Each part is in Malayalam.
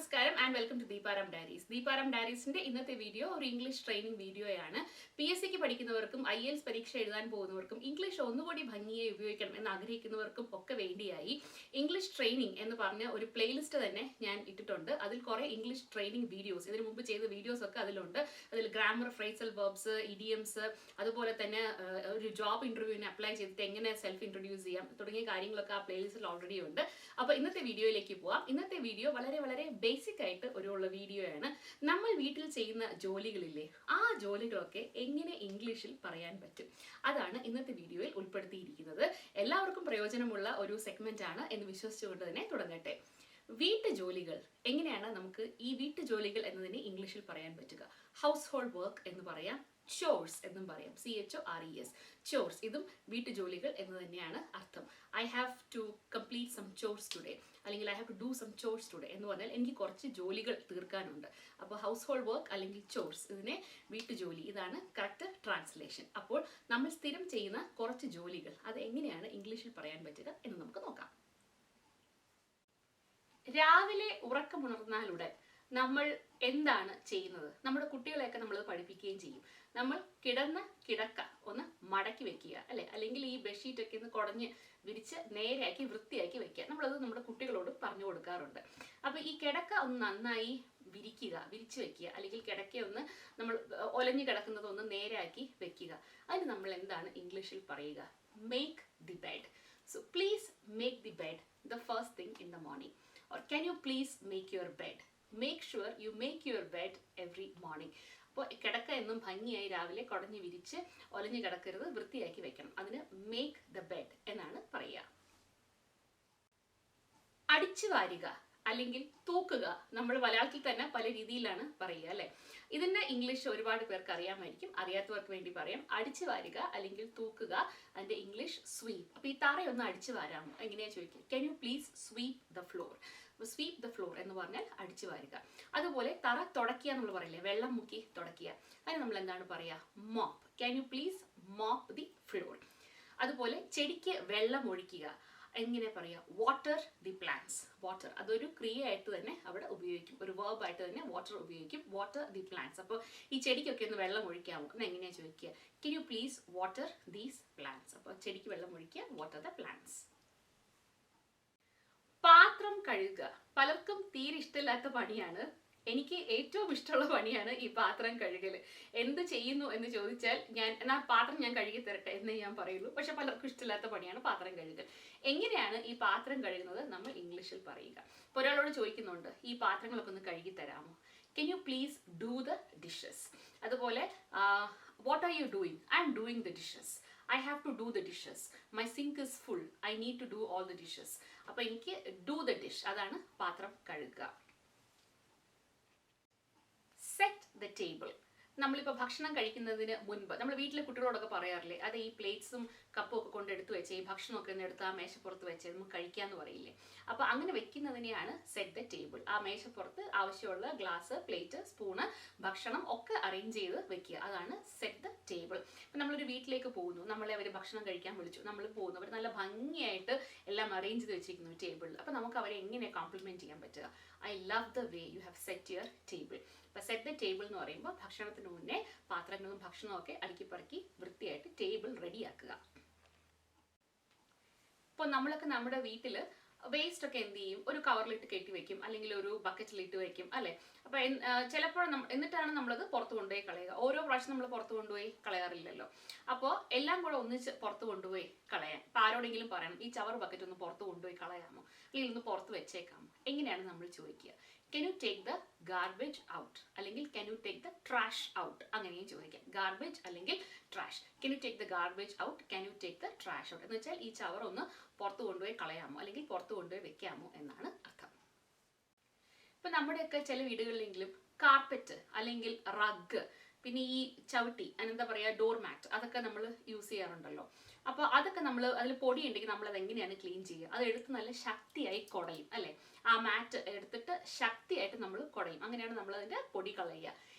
Namaskaram and welcome to DeepaRam Diaries. DeepaRam Diaries ഇന്നത്തെ വീഡിയോ ഒരു ഇംഗ്ലീഷ് ട്രെയിനിങ് വീഡിയോയാണ്. PSCക്ക് പഠിക്കുന്നവർക്കും IELTS പരീക്ഷ എഴുതാൻ പോകുന്നവർക്കും ഇംഗ്ലീഷ് ഒന്നുകൂടി ഭംഗിയായി ഉപയോഗിക്കണം എന്ന് ആഗ്രഹിക്കുന്നവർക്കും ഒക്കെ വേണ്ടിയായി ഇംഗ്ലീഷ് ട്രെയിനിങ് എന്ന് പറഞ്ഞ ഒരു പ്ലേലിസ്റ്റ് തന്നെ ഞാൻ ഇട്ടിട്ടുണ്ട്. അതിൽ കുറേ ഇംഗ്ലീഷ് ട്രെയിനിങ് വീഡിയോസ്, ഇതിനു മുമ്പ് ചെയ്ത വീഡിയോസ് ഒക്കെ അതിലുണ്ട്. അതിൽ ഗ്രാമർ, ഫ്രേസൽ വെർബ്സ്, ഇഡിയംസ്, അതുപോലെ തന്നെ ഒരു ജോബ് ഇന്റർവ്യൂവിന് അപ്ലൈ ചെയ്തിട്ട് എങ്ങനെ സെൽഫ് ഇൻട്രൊഡ്യൂസ് ചെയ്യാം തുടങ്ങിയ കാര്യങ്ങളൊക്കെ ആ പ്ലേലിസ്റ്റിൽ ഓൾറെഡി ഉണ്ട്. അപ്പോൾ ഇന്നത്തെ വീഡിയോയിലേക്ക് പോവാം. ഇന്നത്തെ വീഡിയോ വളരെ ബേസിക് ആയിട്ട് ഒരു വീഡിയോയാണ്. നമ്മൾ വീട്ടിൽ ചെയ്യുന്ന ജോലികളില്ലേ, ആ ജോലികളൊക്കെ എങ്ങനെ ഇംഗ്ലീഷിൽ പറയാൻ പറ്റും, അതാണ് ഇന്നത്തെ വീഡിയോയിൽ ഉൾപ്പെടുത്തിയിരിക്കുന്നത്. എല്ലാവർക്കും പ്രയോജനമുള്ള ഒരു സെഗ്മെന്റ് ആണ് എന്ന് വിശ്വസിച്ചുകൊണ്ട് തന്നെ തുടങ്ങട്ടെ. വീട്ടുജോലികൾ എങ്ങനെയാണ് നമുക്ക് ഈ വീട്ടുജോലികൾ എന്നതിനെ ഇംഗ്ലീഷിൽ പറയാൻ പറ്റുക? ഹൗസ് ഹോൾഡ് വർക്ക് എന്ന് പറയാം, chores എന്നും പറയാം, CHORES, chores. ഇതും വീട്ടുജോലികൾ എന്ന് തന്നെയാണ് അർത്ഥം. I have to complete some chores today, അല്ലെങ്കിൽ I have to do some chores today എന്ന് പറഞ്ഞാൽ എനിക്ക് കുറച്ച് ജോലികൾ തീർക്കാനുണ്ട്. അപ്പോൾ ഹൗസ് ഹോൾഡ് വർക്ക് അല്ലെങ്കിൽ chores, ഇതിനെ വീട്ടുജോലി, ഇതാണ് കറക്റ്റ് ട്രാൻസ്ലേഷൻ. അപ്പോൾ നമ്മൾ സ്ഥിരം ചെയ്യുന്ന കുറച്ച് ജോലികൾ അത് എങ്ങനെയാണ് ഇംഗ്ലീഷിൽ പറയാൻ പറ്റുക എന്ന് നമുക്ക് നോക്കാം. രാവിലെ ഉറക്കമുണർന്നാലുടൻ നമ്മൾ എന്താണ് ചെയ്യുന്നത്? നമ്മുടെ കുട്ടികളെയൊക്കെ നമ്മൾ പഠിപ്പിക്കുകയും ചെയ്യും. നമ്മൾ കിടന്ന കിടക്ക ഒന്ന് മടക്കി വെക്കുക, അല്ലെ? അല്ലെങ്കിൽ ഈ ബെഡ്ഷീറ്റൊക്കെ ഒന്ന് കുടഞ്ഞ് വിരിച്ച് നേരെയാക്കി വൃത്തിയാക്കി വെക്കുക. നമ്മളത് നമ്മുടെ കുട്ടികളോട് പറഞ്ഞു കൊടുക്കാറുണ്ട്. അപ്പൊ ഈ കിടക്ക ഒന്ന് നന്നായി വിരിച്ചു വെക്കുക, അല്ലെങ്കിൽ കിടക്കയൊന്ന് നമ്മൾ ഒലഞ്ഞു കിടക്കുന്നത് ഒന്ന് നേരെയാക്കി വെക്കുക. അതിന് നമ്മൾ എന്താണ് ഇംഗ്ലീഷിൽ പറയുക? Make the bed. So please make the bed the first thing in the morning, or can you please make your bed? Make sure you make your bed every morning. അപ്പോൾ കിടക്ക എന്നും ഭംഗിയായി രാവിലെ കുടഞ്ഞു വിരിച്ച് ഒലഞ്ഞു കിടക്കരുത്, വൃത്തിയാക്കി വെക്കണം. അതിന് മേക്ക് ദ ബെഡ് എന്നാണ് പറയുക. അടിച്ചു വാരുക അല്ലെങ്കിൽ തൂക്കുക, നമ്മൾ മലയാളത്തിൽ തന്നെ പല രീതിയിലാണ് പറയുക, അല്ലെ? ഇതിന്റെ ഇംഗ്ലീഷ് ഒരുപാട് പേർക്ക് അറിയാമായിരിക്കും. അറിയാത്തവർക്ക് വേണ്ടി പറയാം. അടിച്ചു വാരുക അല്ലെങ്കിൽ തൂക്കുക, അതിന്റെ ഇംഗ്ലീഷ് സ്വീപ്പ്. അപ്പൊ ഈ തറയൊന്ന് അടിച്ചു വാരാമോ? എങ്ങനെയാ ചോദിക്കുക? Can you please sweep the floor? Sweep the floor എന്ന് പറഞ്ഞാൽ അടിച്ചു വാരുക. അതുപോലെ തറ തുടക്കുക നമ്മൾ പറയില്ലേ, വെള്ളം മുക്കി തുടക്കുക, അതിന് നമ്മൾ എന്താണ് പറയാ? Mop. Can you please mop the floor. അതുപോലെ ചെടിക്ക് വെള്ളം ഒഴിക്കുക, എങ്ങനെ പറയാ? Water the plants. വാട്ടർ അതൊരു ക്രിയയായിട്ട് തന്നെ അവിടെ ഉപയോഗിക്കും, ഒരു വേർബ് ആയിട്ട് തന്നെ വാട്ടർ ഉപയോഗിക്കും. Water the plants. അപ്പോൾ ഈ ചെടിക്കൊക്കെ ഒന്ന് വെള്ളം ഒഴിക്കാമോ എന്ന് എങ്ങനെയാ ചോദിക്കുക? Can you please water these plants. അപ്പോൾ ചെടിക്ക് വെള്ളം ഒഴിക്കുക, വാട്ടർ ദ പ്ലാന്റ്സ്. പാത്രം കഴുകുക പലർക്കും തീരെ ഇഷ്ടമില്ലാത്ത പണിയാണ്. എനിക്ക് ഏറ്റവും ഇഷ്ടമുള്ള പണിയാണ് ഈ പാത്രം കഴുകൽ. എന്ത് ചെയ്യുന്നു എന്ന് ചോദിച്ചാൽ എന്നാൽ പാത്രം ഞാൻ കഴുകി തരട്ടെ എന്നേ ഞാൻ പറയുള്ളൂ. പക്ഷെ പലർക്കും ഇഷ്ടമില്ലാത്ത പണിയാണ് പാത്രം കഴുകൽ. എങ്ങനെയാണ് ഈ പാത്രം കഴുകുന്നത് നമ്മൾ ഇംഗ്ലീഷിൽ പറയുക? ഇപ്പോൾ ഒരാളോട് ചോദിക്കുന്നുണ്ട്, ഈ പാത്രങ്ങളൊക്കെ ഒന്ന് കഴുകി തരാമോ? Can you please do the dishes. അതുപോലെ what are you doing? I am doing the dishes. I have to do the dishes. My sink is full. I need to do all the dishes. അപ്പോൾ എനിക്ക് do the dish, അതാണ് പാത്രം കഴുകുക. Set the table. നമ്മളിപ്പോൾ ഭക്ഷണം കഴിക്കുന്നതിന് മുൻപ് നമ്മൾ വീട്ടിലെ കുട്ടികളോടൊക്കെ പറയാറില്ലേ, അത് ഈ പ്ലേറ്റ്സും കപ്പും ഒക്കെ കൊണ്ട് എടുത്ത് വെച്ച് ഈ ഭക്ഷണമൊക്കെ ഒന്ന് എടുത്ത് ആ മേശപ്പുറത്ത് വെച്ച് നമുക്ക് കഴിക്കാമെന്ന് പറയില്ലേ. അപ്പോൾ അങ്ങനെ വെക്കുന്നതിനെയാണ് സെറ്റ് ദ ടേബിൾ. ആ മേശപ്പുറത്ത് ആവശ്യമുള്ള ഗ്ലാസ്, പ്ലേറ്റ്, സ്പൂണ്, ഭക്ഷണം ഒക്കെ അറേഞ്ച് ചെയ്ത് വെക്കുക, അതാണ് സെറ്റ് ദ ടേബിൾ. ഇപ്പം നമ്മളൊരു വീട്ടിലേക്ക് പോകുന്നു, നമ്മളെ അവർ ഭക്ഷണം കഴിക്കാൻ വിളിച്ചു, നമ്മൾ പോകുന്നു, അവർ നല്ല ഭംഗിയായിട്ട് എല്ലാം അറേഞ്ച് ചെയ്ത് വെച്ചിരിക്കുന്നു ടേബിളിൽ. അപ്പോൾ നമുക്ക് അവരെ എങ്ങനെ കോംപ്ലിമെന്റ് ചെയ്യാൻ പറ്റുക? I love the way you have set your table. അപ്പോൾ സെറ്റ് ദ ടേബിൾ എന്ന് പറയുമ്പോൾ ഭക്ഷണത്തിന് മുന്നേ പാത്രങ്ങളും ഭക്ഷണവും ഒക്കെ അടുക്കി പറക്കി വൃത്തിയായിട്ട് ടേബിൾ റെഡിയാക്കുക. ഇപ്പോൾ നമ്മളൊക്കെ നമ്മുടെ വീട്ടിൽ വേസ്റ്റ് ഒക്കെ എന്ത് ചെയ്യും? ഒരു കവറിലിട്ട് കെട്ടി വെക്കും, അല്ലെങ്കിൽ ഒരു ബക്കറ്റിലിട്ട് വെക്കും, അല്ലെ? അപ്പൊ ചിലപ്പോൾ എന്നിട്ടാണ് നമ്മളത് പുറത്ത് കൊണ്ടുപോയി കളയുക. ഓരോ പ്രാവശ്യം നമ്മൾ പുറത്ത് കൊണ്ടുപോയി കളയാറില്ലല്ലോ. അപ്പോൾ എല്ലാം കൂടെ ഒന്നിച്ച് പുറത്ത് കൊണ്ടുപോയി കളയാൻ ഇപ്പം ആരോടെങ്കിലും പറയണം, ഈ ചവർ ബക്കറ്റ് ഒന്ന് പുറത്ത് കൊണ്ടുപോയി കളയാമോ, അല്ലെങ്കിൽ ഒന്ന് പുറത്ത് വെച്ചേക്കാമോ? എങ്ങനെയാണ് നമ്മൾ ചോദിക്കുക? Can you take the garbage out, അല്ലെങ്കിൽ can you take the trash out, അങ്ങനെയും ചോദിക്കാം. ഗാർബേജ് അല്ലെങ്കിൽ trash. Can you take the garbage out, can you take the trash out എന്ന് വെച്ചാൽ ഈ ചവർ ഒന്ന് പുറത്ത് കൊണ്ടുപോയി കളയാമോ, അല്ലെങ്കിൽ പുറത്ത് കൊണ്ടുപോയി വെക്കാമോ എന്നാണ് അർത്ഥം. ഇപ്പൊ നമ്മുടെയൊക്കെ ചില വീടുകളിലെങ്കിലും കാർപ്പറ്റ് അല്ലെങ്കിൽ റഗ്, പിന്നെ ഈ ചവിട്ടി, എന്താ പറയുക, ഡോർ മാറ്റ്, അതൊക്കെ നമ്മൾ യൂസ് ചെയ്യാറുണ്ടല്ലോ. അപ്പോൾ അതൊക്കെ നമ്മൾ അതിൽ പൊടി ഉണ്ടെങ്കിൽ നമ്മൾ അത് എങ്ങനെയാണ് ക്ലീൻ ചെയ്യുക? അത് എടുത്ത് നല്ല ശക്തിയായി കുടയും, അല്ലെ? ആ മാറ്റ് എടുത്തിട്ട് ശക്തിയായിട്ട് നമ്മൾ കുടയും. അങ്ങനെയാണ് നമ്മൾ അതിന്റെ പൊടി കളയുക.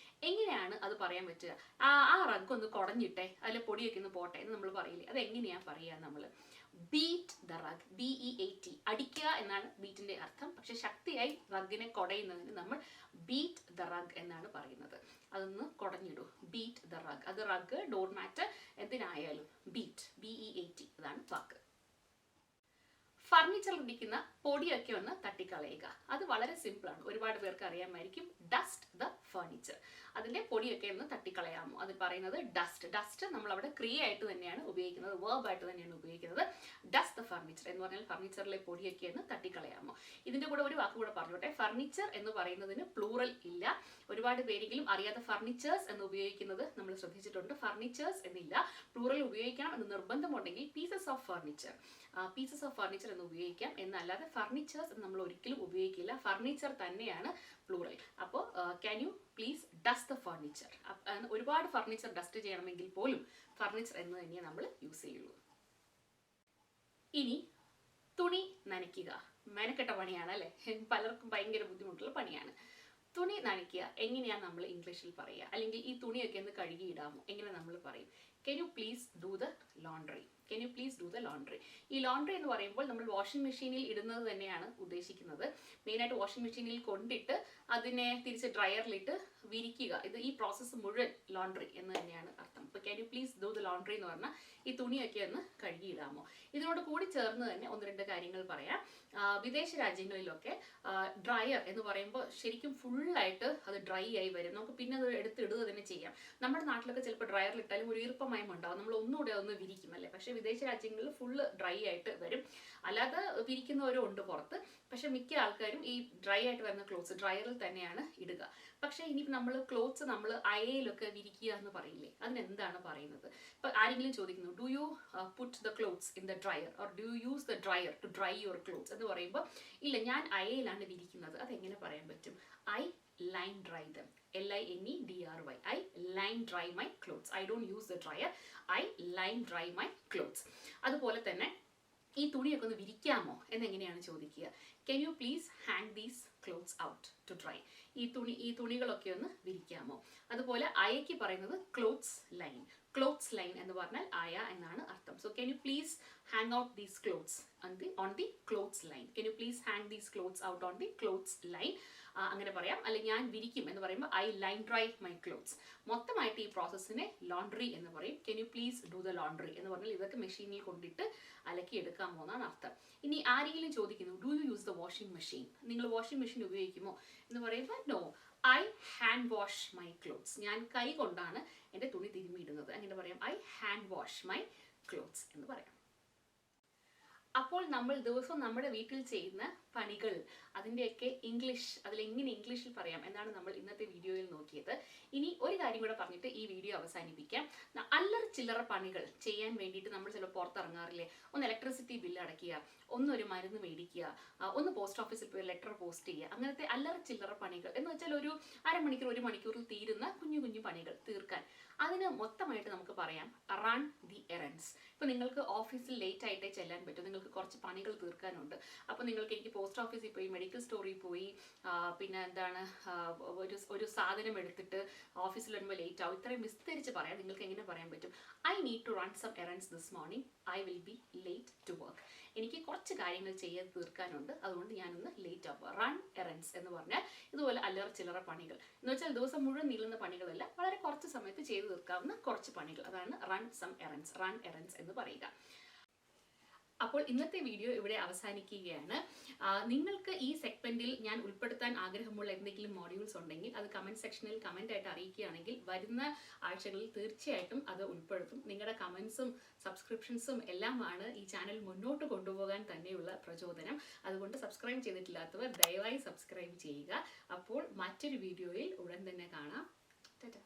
എങ്ങനെയാണ് അത് പറയാൻ പറ്റുക? ആ റഗ് ഒന്ന് കുടഞ്ഞിട്ടെ, അതിൽ പൊടിയൊക്കെ ഒന്ന് പോട്ടെ എന്ന് നമ്മൾ പറയില്ലേ, അത് എങ്ങനെയാ പറയുക? നമ്മൾ ബീറ്റ് ദ റഗ്, BEAT, അടിക്കുക എന്നാണ് ബീറ്റിന്റെ അർത്ഥം. പക്ഷെ ശക്തിയായി റഗ്ഗിനെ കൊടയുന്നതിന് നമ്മൾ ബീറ്റ് ദ റഗ് എന്നാണ് പറയുന്നത്. അതൊന്ന് കൊടഞ്ഞിടൂ, ബീറ്റ് ദ റഗ്. അത് റഗ്, ഡോർ മാറ്റ് എന്തിനായാലും ബീറ്റ്, BEAT, അതാണ് വാക്ക്. ഫർണിച്ചർ ഇരിക്കുന്ന പൊടിയൊക്കെ ഒന്ന് തട്ടിക്കളയുക. അത് വളരെ സിമ്പിൾ ആണ്, ഒരുപാട് പേർക്ക് അറിയാമായിരിക്കും. ഡസ്റ്റ് ദ ഫർണിച്ചർ, അതിന്റെ പൊടിയൊക്കെ ഒന്ന് തട്ടിക്കളയാമോ, അത് പറയുന്നത് ഡസ്റ്റ്. ഡസ്റ്റ് നമ്മൾ അവിടെ ക്രിയ ആയിട്ട് തന്നെയാണ് ഉപയോഗിക്കുന്നത്, വേർബ് ആയിട്ട് തന്നെയാണ് ഉപയോഗിക്കുന്നത്. ഡസ്റ്റ് ദ ഫർണിച്ചർ എന്ന് പറഞ്ഞാൽ ഫർണിച്ചറിലെ പൊടിയൊക്കെ ഒന്ന് തട്ടിക്കളയാമോ. ഇതിന്റെ കൂടെ ഒരു വാക്ക് കൂടെ പറഞ്ഞോട്ടെ, ഫർണിച്ചർ എന്ന് പറയുന്നതിന് പ്ലൂറൽ ഇല്ല. ഒരുപാട് പേരെങ്കിലും അറിയാതെ ഫർണിച്ചേഴ്സ് എന്ന് ഉപയോഗിക്കുന്നത് നമ്മൾ ശ്രദ്ധിച്ചിട്ടുണ്ട്. ഫർണിച്ചേഴ്സ് എന്നില്ല, പ്ലൂറൽ ഉപയോഗിക്കണം എന്ന് നിർബന്ധമുണ്ടെങ്കിൽ pieces of furniture, pieces of furniture എന്ന് ഉപയോഗിക്കാം. എന്നല്ലാതെ ഫർണിച്ചേഴ്സ് എന്ന് നമ്മൾ ഒരിക്കലും ഉപയോഗിക്കില്ല, ഫർണിച്ചർ തന്നെയാണ് പ്ലൂറൽ. അപ്പോൾ can you please dust the furniture. ഒരുപാട് ഫർണിച്ചർ ഡസ്റ്റ് ചെയ്യണമെങ്കിൽ പോലും ഫർണിച്ചർ എന്ന് തന്നെയേ നമ്മൾ യൂസ് ചെയ്യുള്ളൂ. ഇനി തുണി നനയ്ക്കുക, മെനക്കെട്ട പണിയാണ് അല്ലേ, പലർക്കും ഭയങ്കര ബുദ്ധിമുട്ടുള്ള പണിയാണ്. തുണി നനയ്ക്കുക എങ്ങനെയാണ് നമ്മൾ ഇംഗ്ലീഷിൽ പറയുക, അല്ലെങ്കിൽ ഈ തുണിയൊക്കെ ഒന്ന് കഴുകിയിടാമോ, എങ്ങനെ നമ്മൾ പറയും? Can you please do the laundry? Can you please do the laundry? ഈ ലോണ്ടറി എന്ന് പറയുമ്പോൾ നമ്മൾ വാഷിംഗ് മെഷീനിൽ ഇടുന്നത് തന്നെയാണ് ഉദ്ദേശിക്കുന്നത്. മെയിനായിട്ട് വാഷിംഗ് മെഷീനിൽ കൊണ്ടിട്ട് അതിനെ തിരിച്ച് ഡ്രയറിലിട്ട് വിരിക്കുക, ഇത് ഈ പ്രോസസ്സ് മുഴുവൻ ലോണ്ടറി എന്ന് തന്നെയാണ് അർത്ഥം. അപ്പോൾ can you please do the laundry എന്ന് പറഞ്ഞാൽ ഈ തുണിയൊക്കെ ഒന്ന് കഴുകിയിടാമോ. ഇതിനോട് കൂടി ചേർന്ന് തന്നെ ഒന്ന് രണ്ട് കാര്യങ്ങൾ പറയാം. വിദേശ രാജ്യങ്ങളിലൊക്കെ ഡ്രയർ എന്ന് പറയുമ്പോൾ ശരിക്കും ഫുള്ളായിട്ട് അത് ഡ്രൈ ആയി വരും, നമുക്ക് പിന്നെ അത് എടുത്തിടുക തന്നെ ചെയ്യാം. നമ്മുടെ നാട്ടിലൊക്കെ ചിലപ്പോൾ ഡ്രയറിലിട്ടാലും ഒരു ഈർപ്പമയം ഉണ്ടാവും, നമ്മൾ ഒന്നുകൂടെ ഒന്ന് വിരിക്കും അല്ലേ. പക്ഷേ വിദേശ രാജ്യങ്ങളിൽ ഫുള്ള് ഡ്രൈ ആയിട്ട് വരും. അല്ലാതെ വിരിക്കുന്നവരും ഉണ്ട് പുറത്ത്, പക്ഷെ മിക്ക ആൾക്കാരും ഈ ഡ്രൈ ആയിട്ട് വരുന്ന ക്ലോത്ത്സ് ഡ്രയറിൽ തന്നെയാണ് ഇടുക. പക്ഷേ ഇനി നമ്മൾ ക്ലോത്ത്സ് നമ്മൾ അയയിലൊക്കെ വിരിക്കുക എന്ന് പറയില്ലേ, അതിനെന്താണ് പറയുന്നത്? ഇപ്പം ആരെങ്കിലും ചോദിക്കുന്നു, do you put the clothes in the dryer or do you use the dryer to dry your clothes എന്ന് പറയുമ്പോൾ ഇല്ല, ഞാൻ അയയിലാണ് വിരിക്കുന്നത്. അതെങ്ങനെ പറയാൻ പറ്റും? I line dry them, LINEDRY, I line dry my clothes. I don't use the dryer, I line dry my clothes. അതുപോലെ തന്നെ ഈ തുണിയൊക്കെ ഒന്ന് വിരിക്കാമോ എന്നെങ്ങനെയാണ് ചോദിക്കുക? Can you please hang these clothes out to dry? ഈ തുണികളൊക്കെ ഒന്ന് വിരിക്കാമോ. അതുപോലെ അയക്ക് പറയുന്നത് ക്ലോത്ത്സ് ലൈൻ, ക്ലോത്ത്സ് ലൈൻ എന്ന് പറഞ്ഞാൽ അയ എന്നാണ് അർത്ഥം. So can you please hang out these clothes on the clothes line? Can you please hang these clothes out on the clothes line? അങ്ങനെ പറയാം. അല്ലെങ്കിൽ ഞാൻ വിരിക്കും എന്ന് പറയുമ്പോൾ I line dry my clothes. മൊത്തമായിട്ട് ഈ പ്രോസസ്സിനെ ലോണ്ടറി എന്ന് പറയും. Ken you please do the laundry എന്ന് പറഞ്ഞാൽ ഇതൊക്കെ മെഷീനിൽ കൊണ്ടിട്ട് അലക്കി എടുക്കാമോ എന്നാണ് അർത്ഥം. ഇനി ആരെങ്കിലും ചോദിക്കുന്നു, do you use the washing machine, നിങ്ങൾ വാഷിംഗ് മെഷീൻ ഉപയോഗിക്കുമോ എന്ന് പറയുമ്പോൾ no, I hand wash my clothes, ഞാൻ കൈ കൊണ്ടാണ് എൻ്റെ തുണി തിരുമ്മിയിടുന്നത്. അങ്ങനെ പറയാം, I hand wash my clothes എന്ന് പറയാം. അപ്പോൾ നമ്മൾ ദിവസവും നമ്മുടെ വീട്ടിൽ ചെയ്യുന്ന പണികൾ, അതിൻ്റെയൊക്കെ ഇംഗ്ലീഷ്, അതിലെങ്ങനെ ഇംഗ്ലീഷിൽ പറയാം എന്നാണ് നമ്മൾ ഇന്നത്തെ വീഡിയോയിൽ നോക്കിയത്. ഇനി ഒരു കാര്യം കൂടെ പറഞ്ഞിട്ട് ഈ വീഡിയോ അവസാനിപ്പിക്കാം. അല്ലറ ചില്ലറ പണികൾ ചെയ്യാൻ വേണ്ടിയിട്ട് നമ്മൾ ചിലപ്പോൾ പുറത്തിറങ്ങാറില്ലേ, ഒന്ന് ഇലക്ട്രിസിറ്റി ബില്ല് അടയ്ക്കുക, ഒന്നൊരു മരുന്ന് മേടിക്കുക, ഒന്ന് പോസ്റ്റ് ഓഫീസിൽ പോയി ലെറ്റർ പോസ്റ്റ് ചെയ്യുക, അങ്ങനത്തെ അല്ലറ ചില്ലറ പണികൾ എന്ന് വെച്ചാൽ ഒരു അരമണിക്കൂർ 1 മണിക്കൂറിൽ തീരുന്ന കുഞ്ഞു കുഞ്ഞു പണികൾ തീർക്കാൻ, അതിന് മൊത്തമായിട്ട് നമുക്ക് പറയാം റൺ ദി എറൻഡ്സ്. ഇപ്പോൾ നിങ്ങൾക്ക് ഓഫീസിൽ ലേറ്റ് ആയിട്ടേ ചെല്ലാൻ പറ്റും, നിങ്ങൾക്ക് കുറച്ച് പണികൾ തീർക്കാനുണ്ട്. അപ്പോൾ നിങ്ങൾക്ക് എനിക്ക് പോസ്റ്റ് ഓഫീസിൽ പോയി മെഡിക്കൽ സ്റ്റോറിൽ പോയി പിന്നെ എന്താണ് ഒരു സാധനം എടുത്തിട്ട് ഓഫീസിൽ വരുമ്പോൾ ലേറ്റ് ആവും, ഇത്രയും വിസ്തരിച്ച് പറയാം. നിങ്ങൾക്ക് എങ്ങനെ പറയാൻ പറ്റും? I need to run some errands this morning, I will be late to work. എനിക്ക് കുറച്ച് കാര്യങ്ങൾ ചെയ്യാൻ തീർക്കാനുണ്ട്, അതുകൊണ്ട് ഞാനൊന്ന് ലേറ്റ് ആവുക. റൺ എറൻഡ്സ് എന്ന് പറഞ്ഞാൽ ഇതുപോലെ അല്ലറ ചില്ലറ പണികൾ എന്ന് വെച്ചാൽ ദിവസം മുഴുവൻ നീളുന്ന പണികളല്ല, വളരെ കുറച്ച് സമയത്ത് ചെയ്തു തീർക്കാവുന്ന കുറച്ച് പണികൾ, അതാണ് റൺ സം എറൻഡ്സ്, റൺ എറൻഡ്സ് എന്ന് പറയുക. അപ്പോൾ ഇന്നത്തെ വീഡിയോ ഇവിടെ അവസാനിക്കുകയാണ്. നിങ്ങൾക്ക് ഈ സെഗ്മെന്റിൽ ഞാൻ ഉൾപ്പെടുത്താൻ ആഗ്രഹമുള്ള എന്തെങ്കിലും മോഡ്യൂൾസ് ഉണ്ടെങ്കിൽ അത് കമന്റ് സെക്ഷനിൽ കമന്റ് ആയിട്ട് അറിയിക്കുകയാണെങ്കിൽ വരുന്ന ആഴ്ചകളിൽ തീർച്ചയായിട്ടും അത് ഉൾപ്പെടുത്തും. നിങ്ങളുടെ കമന്റ്സും സബ്സ്ക്രിപ്ഷൻസും എല്ലാമാണ് ഈ ചാനൽ മുന്നോട്ട് കൊണ്ടുപോകാൻ തന്നെയുള്ള പ്രചോദനം. അതുകൊണ്ട് സബ്സ്ക്രൈബ് ചെയ്തിട്ടില്ലാത്തവർ ദയവായി സബ്സ്ക്രൈബ് ചെയ്യുക. അപ്പോൾ മറ്റൊരു വീഡിയോയിൽ ഉടൻ തന്നെ കാണാം. ടാറ്റാ.